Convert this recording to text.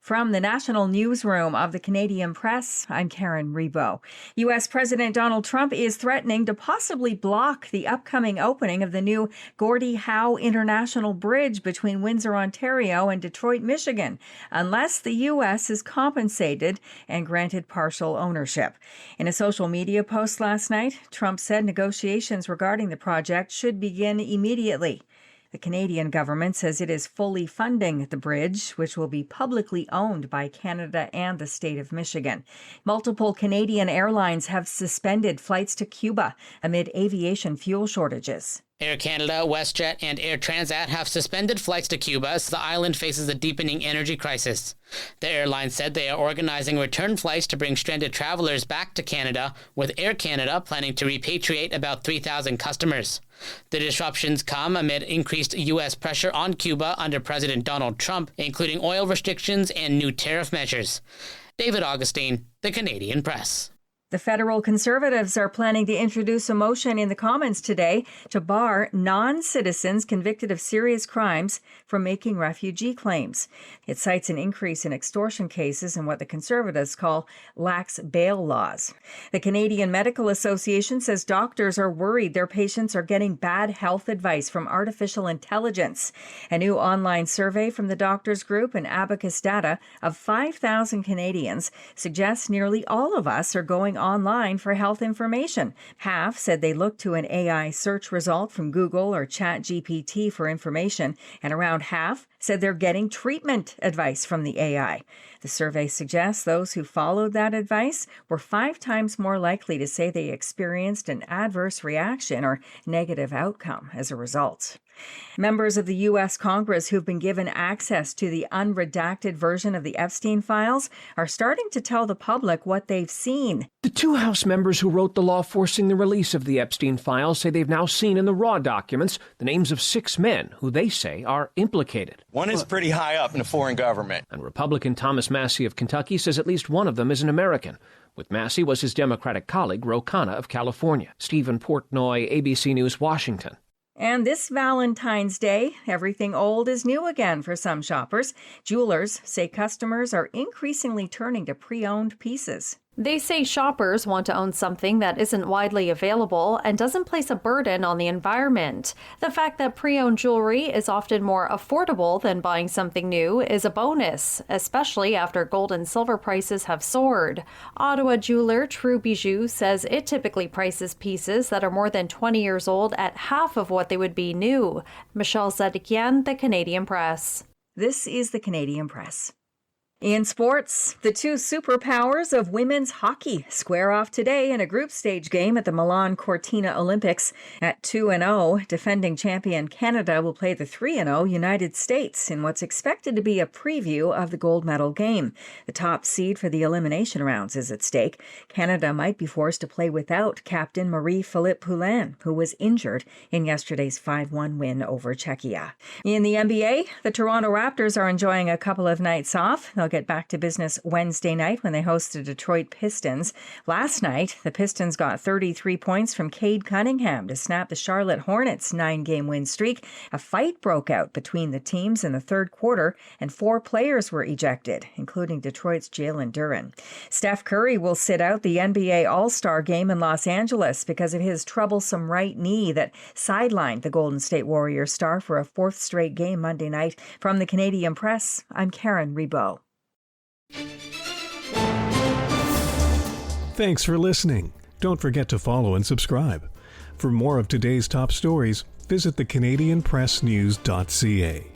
From the National Newsroom of the Canadian Press, I'm Karen Rebo. U.S. President Donald Trump is threatening to possibly block the upcoming opening of the new Gordie Howe International Bridge between Windsor, Ontario and Detroit, Michigan, unless the U.S. is compensated and granted partial ownership. In a social media post last night, Trump said negotiations regarding the project should begin immediately. The Canadian government says it is fully funding the bridge, which will be publicly owned by Canada and the state of Michigan. Multiple Canadian airlines have suspended flights to Cuba amid aviation fuel shortages. Air Canada, WestJet, and Air Transat have suspended flights to Cuba as the island faces a deepening energy crisis. The airline said they are organizing return flights to bring stranded travelers back to Canada, with Air Canada planning to repatriate about 3,000 customers. The disruptions come amid increased U.S. pressure on Cuba under President Donald Trump, including oil restrictions and new tariff measures. David Augustine, The Canadian Press. The federal Conservatives are planning to introduce a motion in the Commons today to bar non-citizens convicted of serious crimes from making refugee claims. It cites an increase in extortion cases and what the Conservatives call lax bail laws. The Canadian Medical Association says doctors are worried their patients are getting bad health advice from artificial intelligence. A new online survey from the Doctors Group and Abacus data of 5,000 Canadians suggests nearly all of us are going online for health information. Half said they look to an AI search result from Google or ChatGPT for information, and around half said they're getting treatment advice from the AI. The survey suggests those who followed that advice were 5 times more likely to say they experienced an adverse reaction or negative outcome as a result. Members of the U.S. Congress who've been given access to the unredacted version of the Epstein files are starting to tell the public what they've seen. The 2 House members who wrote the law forcing the release of the Epstein files say they've now seen in the raw documents the names of 6 men who they say are implicated. One is pretty high up in a foreign government. And Republican Thomas Massie of Kentucky says at least one of them is an American. With Massie was his Democratic colleague, Ro Khanna of California. Stephen Portnoy, ABC News, Washington. And this Valentine's Day, everything old is new again for some shoppers. Jewelers say customers are increasingly turning to pre-owned pieces. They say shoppers want to own something that isn't widely available and doesn't place a burden on the environment. The fact that pre-owned jewelry is often more affordable than buying something new is a bonus, especially after gold and silver prices have soared. Ottawa jeweler True Bijou says it typically prices pieces that are more than 20 years old at half of what they would be new. Michelle Zedekian, The Canadian Press. This is The Canadian Press. In sports, the 2 superpowers of women's hockey square off today in a group stage game at the Milan Cortina Olympics. At 2-0, defending champion Canada will play the 3-0 United States in what's expected to be a preview of the gold medal game. The top seed for the elimination rounds is at stake. Canada might be forced to play without captain Marie-Philippe Poulin, who was injured in yesterday's 5-1 win over Czechia. In the NBA, the Toronto Raptors are enjoying a couple of nights off. They'll get back to business Wednesday night when they host the Detroit Pistons. Last night, the Pistons got 33 points from Cade Cunningham to snap the Charlotte Hornets' 9-game win streak. A fight broke out between the teams in the third quarter, and 4 players were ejected, including Detroit's Jalen Duren. Steph Curry will sit out the NBA All-Star game in Los Angeles because of his troublesome right knee that sidelined the Golden State Warriors star for a 4th straight game Monday night. From the Canadian Press, I'm Karen Rebo. Thanks for listening. Don't forget to follow and subscribe. For more of today's top stories, visit thecanadianpressnews.ca.